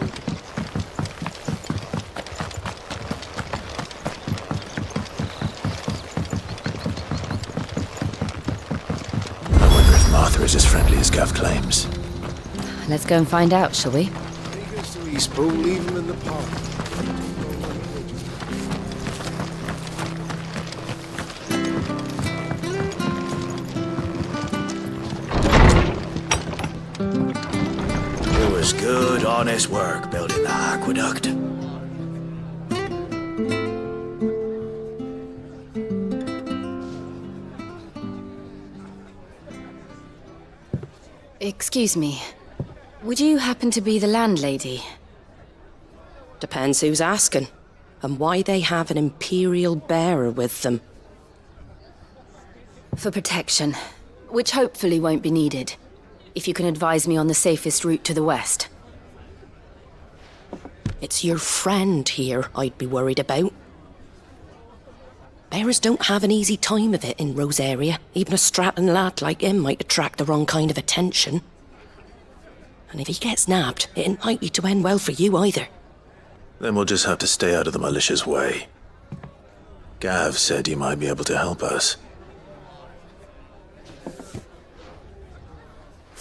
I wonder if Martha is as friendly as Gav claims. Let's go and find out, shall we? Leave him in the park. It was good, honest work building the aqueduct. Excuse me. Would you happen to be the landlady? Depends who's asking, and why they have an Imperial bearer with them. For protection, which hopefully won't be needed. If you can advise me on the safest route to the west. It's your friend here I'd be worried about. Bearers don't have an easy time of it in Rosaria. Even a strapping lad like him might attract the wrong kind of attention. And if he gets nabbed, it ain't likely to end well for you either. Then we'll just have to stay out of the malicious way. Gav said you might be able to help us.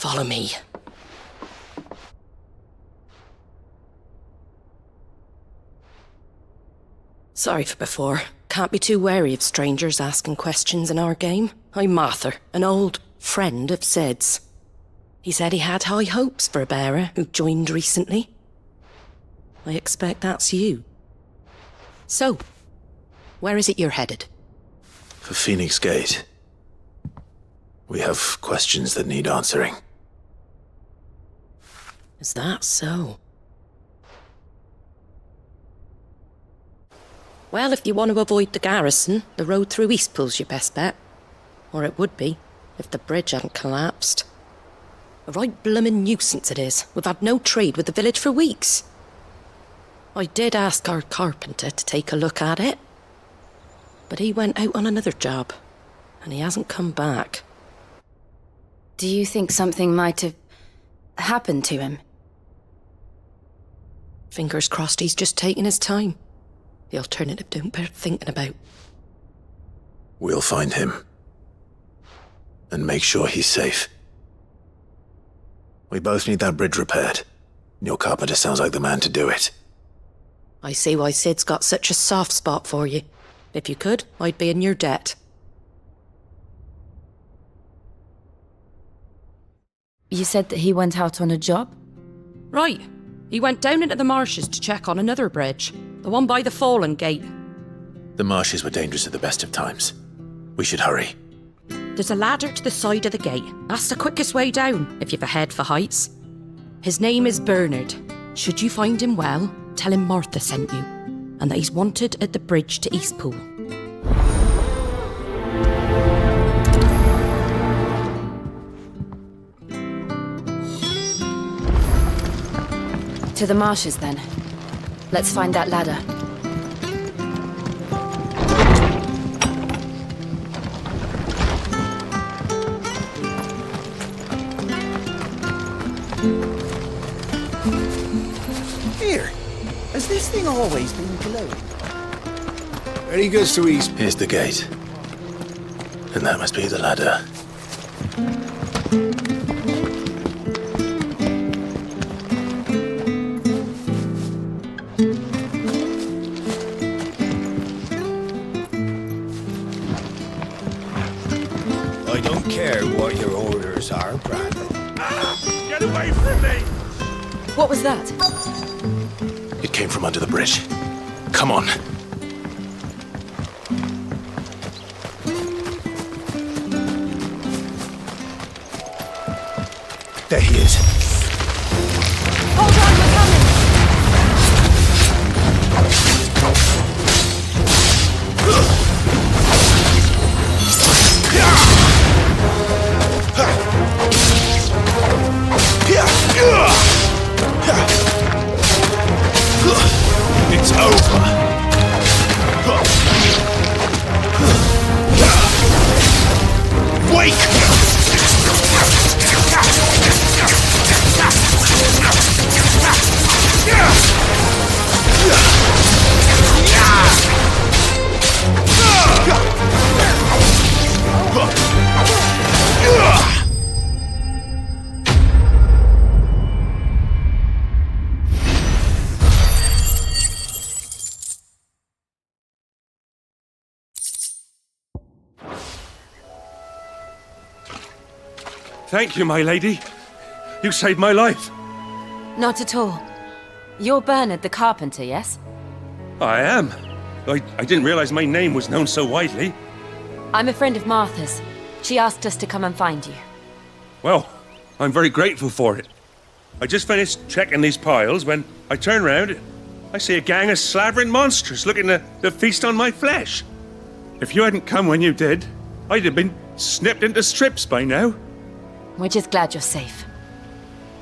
Follow me. Sorry for before. Can't be too wary of strangers asking questions in our game. I'm Martha, an old friend of Sid's. He said he had high hopes for a bearer who joined recently. I expect that's you. So, where is it you're headed? For Phoenix Gate. We have questions that need answering. Is that so? Well, if you want to avoid the garrison, the road through Eastpool's your best bet. Or it would be, if the bridge hadn't collapsed. A right bloomin' nuisance it is. We've had no trade with the village for weeks. I did ask our carpenter to take a look at it. But he went out on another job, and he hasn't come back. Do you think something might have happened to him? Fingers crossed he's just taking his time. The alternative don't bear thinking about. We'll find him. And make sure he's safe. We both need that bridge repaired. Your carpenter sounds like the man to do it. I see why Sid's got such a soft spot for you. If you could, I'd be in your debt. You said that he went out on a job? Right. He went down into the marshes to check on another bridge. The one by the Fallen Gate. The marshes were dangerous at the best of times. We should hurry. There's a ladder to the side of the gate. That's the quickest way down, if you've a head for heights. His name is Bernard. Should you find him well, tell him Martha sent you, and that he's wanted at the bridge to Eastpool. To the marshes, then. Let's find that ladder. Here, has this thing always been glowing? When he goes to East... Here's the gate. And that must be the ladder. I don't care what your orders are, Brandon. Get away from me! What was that? It came from under the bridge. Come on. There he is. Hold on, we're coming! It's over. Wake! Thank you, my lady. You saved my life. Not at all. You're Bernard the carpenter, yes? I am. I didn't realize my name was known so widely. I'm a friend of Martha's. She asked us to come and find you. Well, I'm very grateful for it. I just finished checking these piles when I turn round. I see a gang of slavering monsters looking to feast on my flesh. If you hadn't come when you did, I'd have been snipped into strips by now. We're just glad you're safe.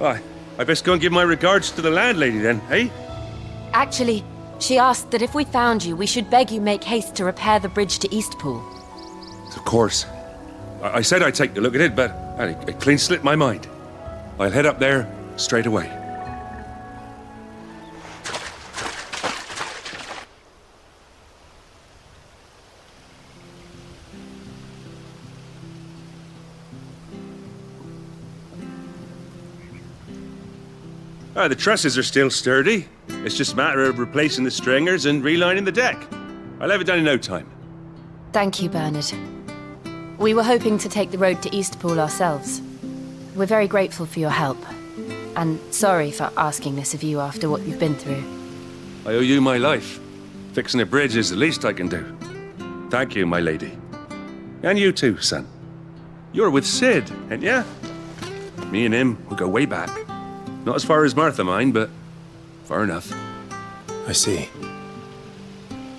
I best go and give my regards to the landlady then, eh? Actually, she asked that if we found you, we should beg you make haste to repair the bridge to Eastpool. Of course. I said I'd take a look at it, but it clean slipped my mind. I'll head up there straight away. The trusses are still sturdy. It's just a matter of replacing the stringers and relining the deck. I'll have it done in no time. Thank you, Bernard. We were hoping to take the road to Eastpool ourselves. We're very grateful for your help. And sorry for asking this of you after what you've been through. I owe you my life. Fixing a bridge is the least I can do. Thank you, my lady. And you too, son. You're with Sid, ain't ya? Me and him, we go way back. Not as far as Martha, mind, but far enough. I see.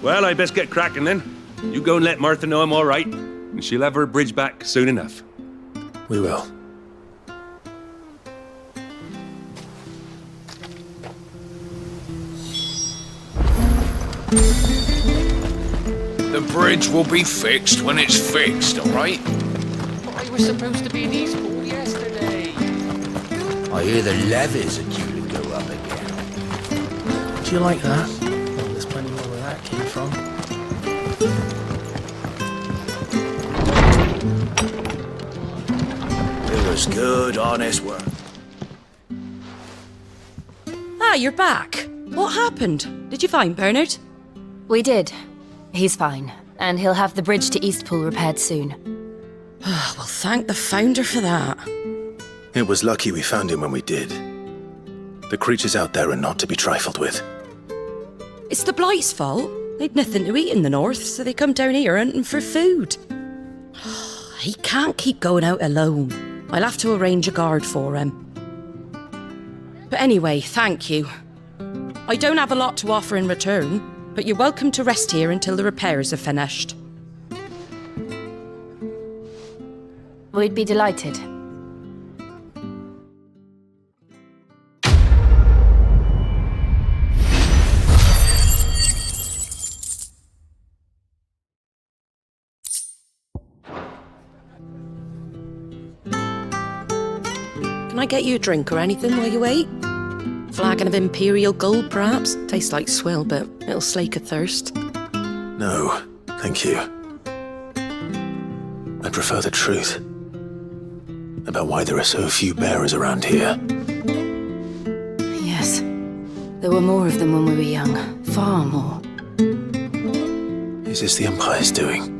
Well, I best get cracking then. You go and let Martha know I'm all right, and she'll have her bridge back soon enough. We will. The bridge will be fixed when it's fixed, all right? I was supposed to be in Eastpool yesterday. I hear the levies are due to go up again. Do you like that? Well, there's plenty more where that came from. It was good, honest work. Ah, you're back. What happened? Did you find Bernard? We did. He's fine, and he'll have the bridge to Eastpool repaired soon. Well, thank the Founder for that. It was lucky we found him when we did. The creatures out there are not to be trifled with. It's the Blight's fault. They'd nothing to eat in the north, so they come down here hunting for food. He can't keep going out alone. I'll have to arrange a guard for him. But anyway, thank you. I don't have a lot to offer in return, but you're welcome to rest here until the repairs are finished. We'd be delighted. Can I get you a drink or anything while you wait? Flagon of Imperial Gold, perhaps? Tastes like swill, but it'll slake a thirst. No, thank you. I prefer the truth about why there are so few bearers around here. Yes. There were more of them when we were young. Far more. Is this the Empire's doing?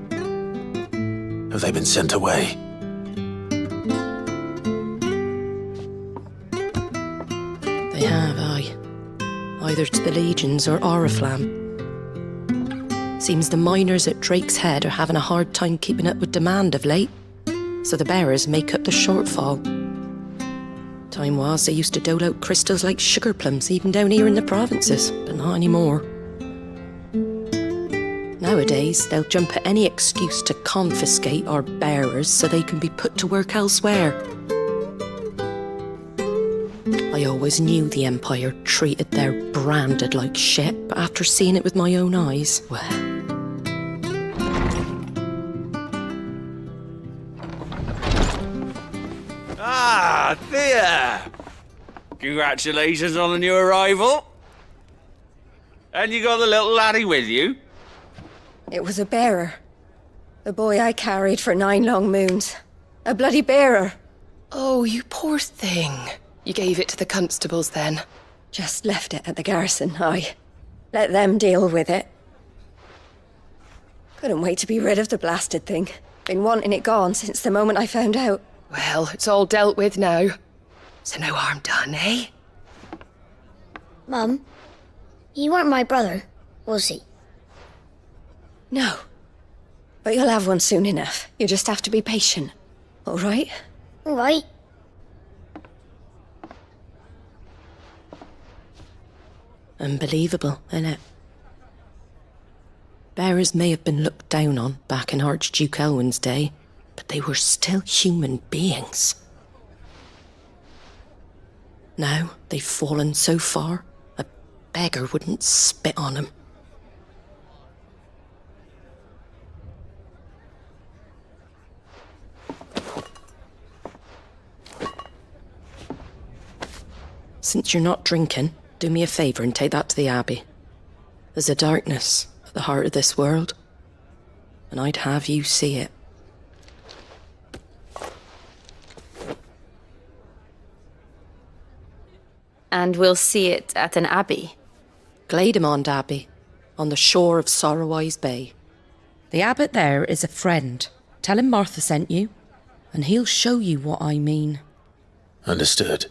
Have they been sent away? They have, aye. Either to the Legions or Oriflamme. Seems the miners at Drake's Head are having a hard time keeping up with demand of late, so the bearers make up the shortfall. Time was they used to dole out crystals like sugar plums even down here in the provinces, but not anymore. Nowadays, they'll jump at any excuse to confiscate our bearers so they can be put to work elsewhere. I always knew the Empire treated their branded like shit, but after seeing it with my own eyes, well... Ah, Thea! Congratulations on the new arrival. And you got the little laddie with you? It was a bearer. The boy I carried for 9 long moons. A bloody bearer. Oh, you poor thing. You gave it to the constables then? Just left it at the garrison, aye. Let them deal with it. Couldn't wait to be rid of the blasted thing. Been wanting it gone since the moment I found out. Well, it's all dealt with now. So no harm done, eh? Mum, you weren't my brother, was he? No. But you'll have one soon enough. You just have to be patient. All right? All right. Unbelievable, innit? Bearers may have been looked down on back in Archduke Elwin's day, but they were still human beings. Now they've fallen so far, a beggar wouldn't spit on them. Since you're not drinking, do me a favour and take that to the Abbey. There's a darkness at the heart of this world, and I'd have you see it. And we'll see it at an abbey. Glademond Abbey, on the shore of Sorrowise Bay. The abbot there is a friend. Tell him Martha sent you, and he'll show you what I mean. Understood.